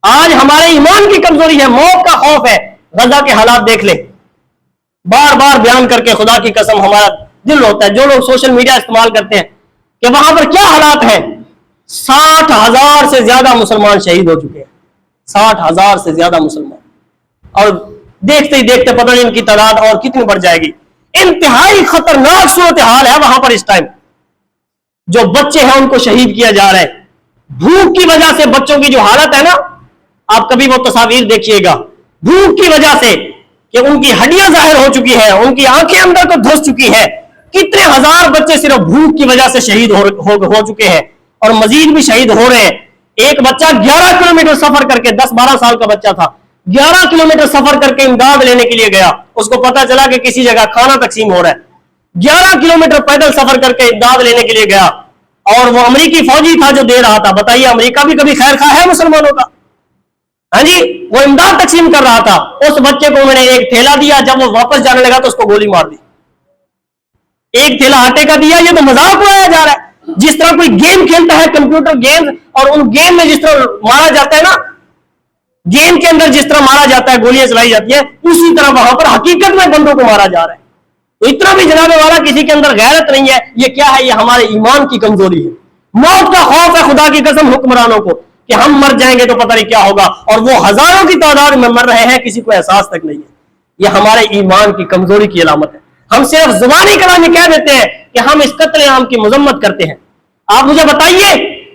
آج ہمارے ایمان کی کمزوری ہے، موت کا خوف ہے. غزہ کے حالات دیکھ لیں، بار بار بیان کر کے خدا کی قسم ہمارا دل ہوتا ہے. جو لوگ سوشل میڈیا استعمال کرتے ہیں کہ وہاں پر کیا حالات ہیں. 60,000 سے زیادہ مسلمان شہید ہو چکے ہیں، 60,000 سے زیادہ مسلمان. اور دیکھتے ہی دیکھتے پتہ نہیں ان کی تعداد اور کتنی بڑھ جائے گی. انتہائی خطرناک صورتحال ہے وہاں پر اس ٹائم. جو بچے ہیں ان کو شہید کیا جا رہا ہے. بھوک کی وجہ سے بچوں کی جو حالت ہے نا، آپ کبھی وہ تصاویر دیکھیے گا. بھوک کی وجہ سے کہ ان کی ہڈیاں ظاہر ہو چکی ہیں، ان کی آنکھیں اندر کو دھس چکی ہے. کتنے ہزار بچے صرف بھوک کی وجہ سے شہید ہو چکے ہیں اور مزید بھی شہید ہو رہے ہیں. ایک بچہ 11 کلومیٹر سفر کر کے، 10-12 سال کا بچہ تھا، 11 کلومیٹر سفر کر کے امداد لینے کے لیے گیا. اس کو پتا چلا کہ کسی جگہ کھانا تقسیم ہو رہا ہے. 11 کلومیٹر پیدل سفر کر کے امداد لینے کے لیے گیا اور وہ امریکی فوجی تھا جو دے رہا تھا. بتائیے امریکہ بھی کبھی خیر خواہ ہے مسلمانوں کا؟ ہاں جی، وہ امداد تقسیم کر رہا تھا. اس بچے کو میں نے ایک تھیلا دیا، جب وہ واپس جانے لگا تو اس کو گولی مار دی. ایک تھیلا آٹے کا دیا. یہ تو مذاق اڑایا جا رہا ہے. جس طرح کوئی گیم کھیلتا ہے کمپیوٹر گیم، اور ان گیم میں جس طرح مارا جاتا ہے نا، گیم کے اندر جس طرح مارا جاتا ہے، گولیاں چلائی جاتی ہیں، اسی طرح وہاں پر حقیقت میں بندوں کو مارا جا رہا ہے. اتنا بھی جناب والا کسی کے اندر غیرت نہیں ہے. یہ کیا ہے؟ یہ ہمارے ایمان کی کمزوری ہے. موت کا خوف ہے خدا کی قسم حکمرانوں کو کہ ہم مر جائیں گے تو پتہ نہیں کیا ہوگا، اور وہ ہزاروں کی تعداد میں مر رہے ہیں، کسی کو احساس تک نہیں ہے. یہ ہمارے ایمان کی کمزوری کی علامت ہے. ہم صرف زبانی کلام میں کہہ دیتے ہیں کہ ہم اس قتل عام کی مذمت کرتے ہیں. آپ مجھے بتائیے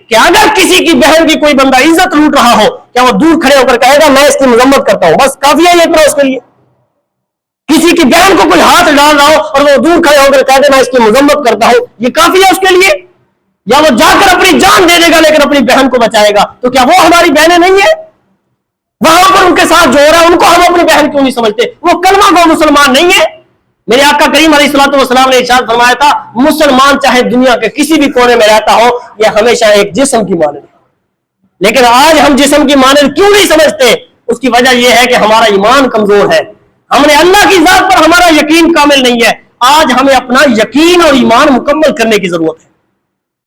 کہ اگر کسی کی بہن کی کوئی بندہ عزت لوٹ رہا ہو، کیا وہ دور کھڑے ہو کر کہے گا میں اس کی مذمت کرتا ہوں؟ بس کافی ہے یہ اتنا اس کے لیے. کسی کی بہن کو کوئی ہاتھ ڈال رہا ہو اور وہ دور کھڑے ہو کر کہہ دے میں اس کی مذمت کرتا ہوں، یہ کافی ہے اس کے لیے؟ یا وہ جا کر اپنی جان دے دے گا لیکن اپنی بہن کو بچائے گا؟ تو کیا وہ ہماری بہنیں نہیں ہیں؟ وہاں پر ان کے ساتھ جو ہو رہا ہے ان کو ہم اپنی بہن کیوں نہیں سمجھتے؟ وہ کلمہ گو مسلمان نہیں ہے؟ میرے آقا کریم علیہ الصلوۃ والسلام نے ارشاد فرمایا تھا مسلمان چاہے دنیا کے کسی بھی کونے میں رہتا ہو، یہ ہمیشہ ایک جسم کی مانند ہے. لیکن آج ہم جسم کی مانند کیوں نہیں سمجھتے؟ اس کی وجہ یہ ہے کہ ہمارا ایمان کمزور ہے. ہم نے اللہ کی ذات پر ہمارا یقین کامل نہیں ہے. آج ہمیں اپنا یقین اور ایمان مکمل کرنے کی ضرورت ہے.